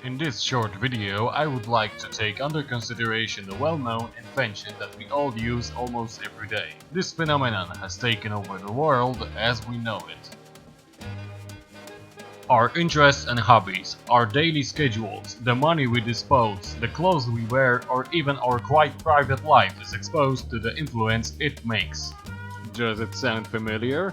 In this short video, I would like to take under consideration the well-known invention that we all use almost every day. This phenomenon has taken over the world as we know it. Our interests and hobbies, our daily schedules, the money we dispose, the clothes we wear, or even our quite private life is exposed to the influence it makes. Does it sound familiar?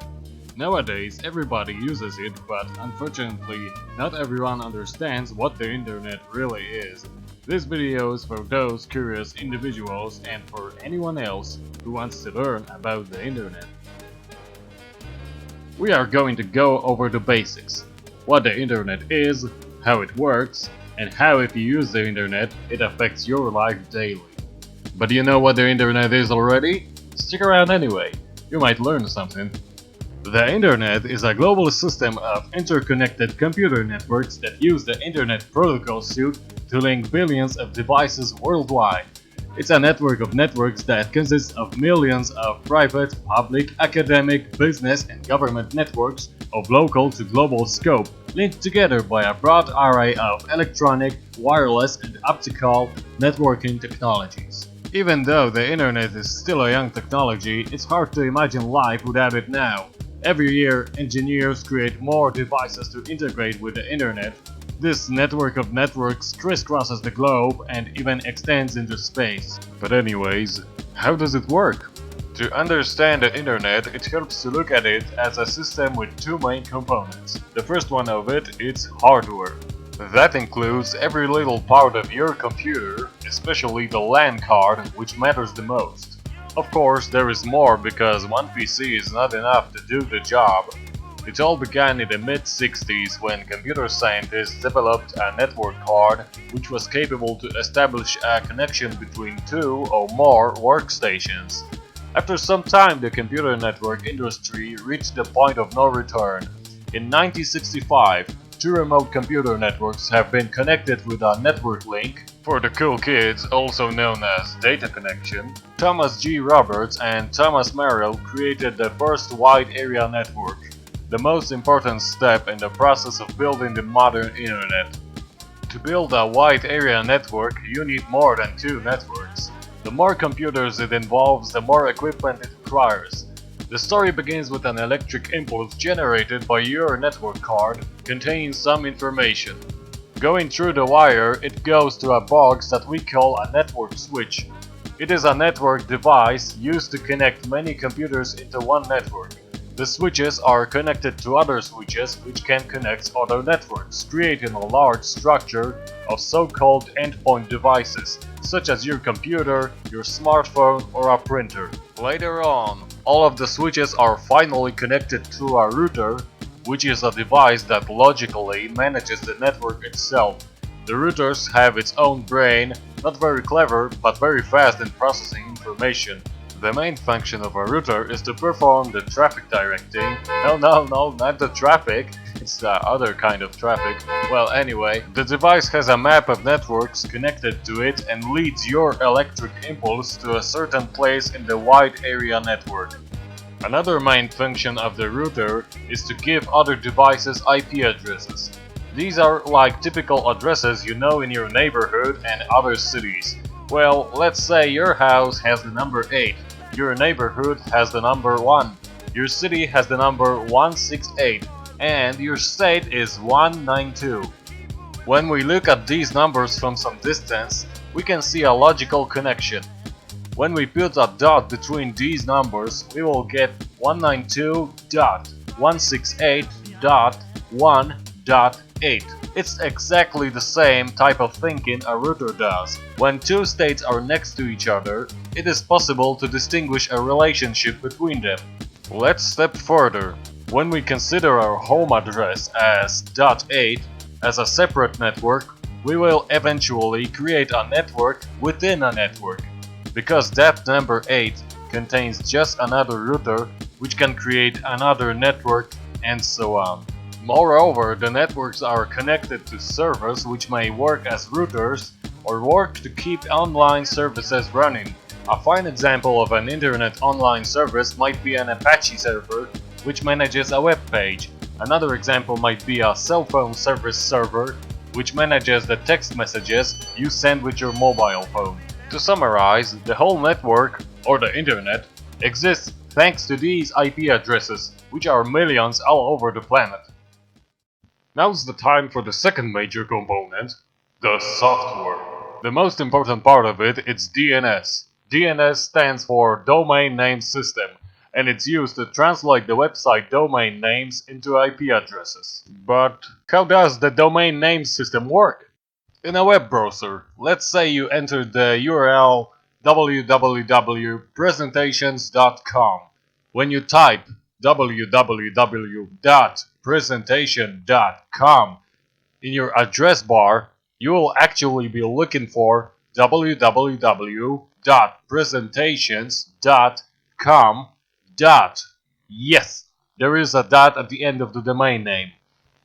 Nowadays, everybody uses it, but unfortunately, not everyone understands what the internet really is. This video is for those curious individuals and for anyone else who wants to learn about the internet. We are going to go over the basics. What the internet is, how it works, and how if you use the internet, it affects your life daily. But do you know what the internet is already? Stick around anyway, you might learn something. The internet is a global system of interconnected computer networks that use the internet protocol suite to link billions of devices worldwide. It's a network of networks that consists of millions of private, public, academic, business and government networks of local to global scope, linked together by a broad array of electronic, wireless and optical networking technologies. Even though the internet is still a young technology, it's hard to imagine life without it now. Every year, engineers create more devices to integrate with the internet. This network of networks crisscrosses the globe and even extends into space. But anyways, how does it work? To understand the internet, it helps to look at it as a system with two main components. The first one of it is hardware. That includes every little part of your computer, especially the LAN card, which matters the most. Of course, there is more because one PC is not enough to do the job. It all began in the mid-60s when computer scientists developed a network card which was capable to establish a connection between two or more workstations. After some time, the computer network industry reached the point of no return. In 1965, two remote computer networks have been connected with a network link. For the cool kids, also known as data connection, Thomas G. Roberts and Thomas Merrill created the first wide area network, the most important step in the process of building the modern internet. To build a wide area network, you need more than two networks. The more computers it involves, the more equipment it requires. The story begins with an electric impulse generated by your network card containing some information. Going through the wire, it goes to a box that we call a network switch. It is a network device used to connect many computers into one network. The switches are connected to other switches which can connect other networks, creating a large structure of so-called endpoint devices, such as your computer, your smartphone or a printer. Later on, all of the switches are finally connected to a router, which is a device that logically manages the network itself. The routers have its own brain, not very clever, but very fast in processing information. The main function of a router is to perform the traffic directing. No, not the traffic, it's the other kind of traffic. Well, anyway, the device has a map of networks connected to it and leads your electric impulse to a certain place in the wide area network. Another main function of the router is to give other devices IP addresses. These are like typical addresses you know in your neighborhood and other cities. Well, let's say your house has the number 8, your neighborhood has the number 1, your city has the number 168, and your state is 192. When we look at these numbers from some distance, we can see a logical connection. When we put a dot between these numbers, we will get 192.168.1.8. It's exactly the same type of thinking a router does. When two states are next to each other, it is possible to distinguish a relationship between them. Let's step further. When we consider our home address as .8 as a separate network, we will eventually create a network within a network. Because that number 8 contains just another router which can create another network and so on. Moreover, the networks are connected to servers which may work as routers or work to keep online services running. A fine example of an internet online service might be an Apache server which manages a web page. Another example might be a cell phone service server which manages the text messages you send with your mobile phone. To summarize, the whole network, or the internet, exists thanks to these IP addresses, which are millions all over the planet. Now's the time for the second major component, the software. The most important part of it is DNS. DNS stands for Domain Name System, and it's used to translate the website domain names into IP addresses. But how does the domain name system work? In a web browser, let's say you enter the URL www.presentations.com. When you type www.presentation.com in your address bar, you will actually be looking for www.presentations.com. Yes, there is a dot at the end of the domain name.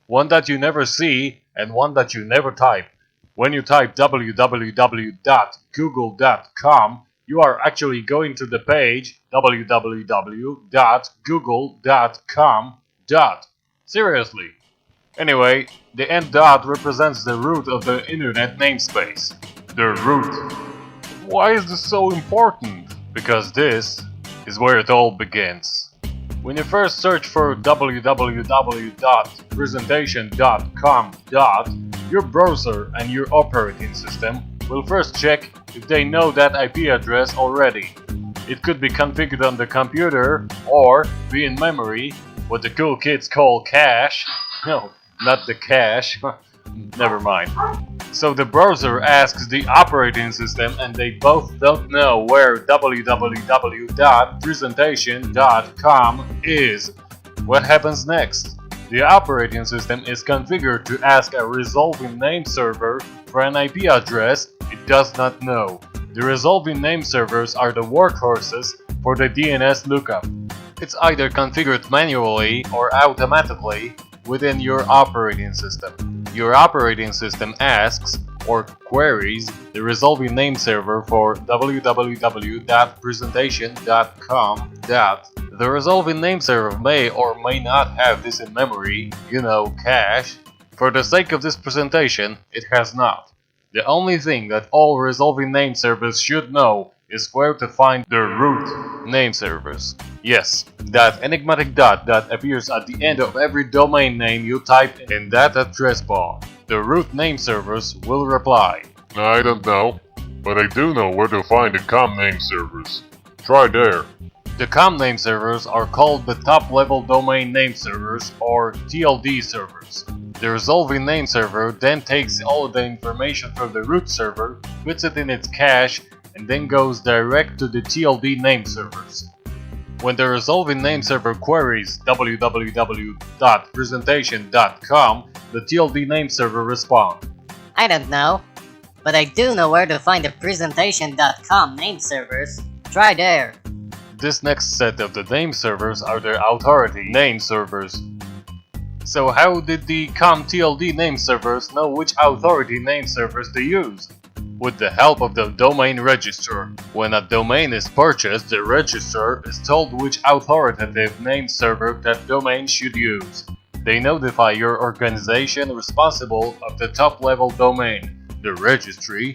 One that you never see and one that you never type. When you type www.google.com, you are actually going to the page www.google.com. Seriously. Anyway, the end dot represents the root of the internet namespace. The root. Why is this so important? Because this is where it all begins. When you first search for www.presentation.com, your browser and your operating system will first check if they know that IP address already. It could be configured on the computer or be in memory, what the cool kids call cache. No, not the cache. Never mind. So the browser asks the operating system and they both don't know where www.presentation.com is. What happens next? The operating system is configured to ask a resolving name server for an IP address it does not know. The resolving name servers are the workhorses for the DNS lookup. It's either configured manually or automatically within your operating system. Your operating system asks or queries the resolving name server for www.presentation.com. The resolving name server may or may not have this in memory, cache. For the sake of this presentation, it has not. The only thing that all resolving name servers should know is where to find the root name servers. Yes, that enigmatic dot that appears at the end of every domain name you type in that address bar. The root name servers will reply, I don't know, but I do know where to find the com name servers. Try there. The com name servers are called the top-level domain name servers, or TLD servers. The resolving name server then takes all of the information from the root server, puts it in its cache, and then goes direct to the TLD name servers. When the resolving name server queries www.presentation.com, the TLD name server responds, I don't know, but I do know where to find the presentation.com name servers. Try there. This next set of the name servers are the authority name servers. So how did the COM-TLD name servers know which authority name servers to use? With the help of the domain registrar. When a domain is purchased, the registrar is told which authoritative name server that domain should use. They notify your organization responsible of the top-level domain, the registry,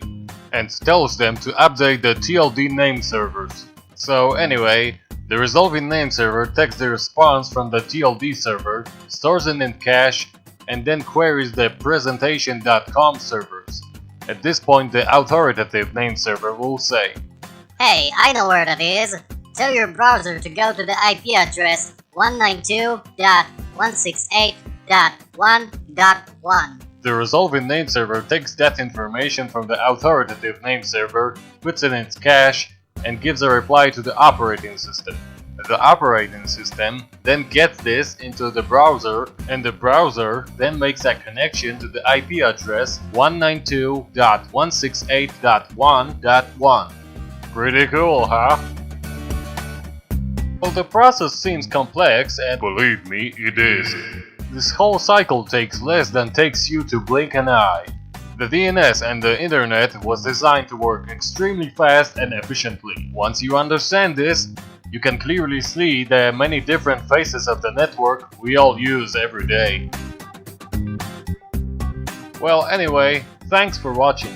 and tells them to update the TLD name servers. So anyway, the resolving name server takes the response from the TLD server, stores it in cache, and then queries the presentation.com servers. At this point, the authoritative name server will say, Hey, I know where that is. Tell your browser to go to the IP address 192.168.1.1. The resolving name server takes that information from the authoritative name server, puts it in its cache, and gives a reply to the operating system. The operating system then gets this into the browser, and the browser then makes a connection to the IP address 192.168.1.1. Pretty cool, huh? Well, the process seems complex, and Believe me, it is. this whole cycle takes less than takes you to blink an eye. The DNS and the internet was designed to work extremely fast and efficiently. Once you understand this, you can clearly see the many different phases of the network we all use every day. Well, anyway, thanks for watching.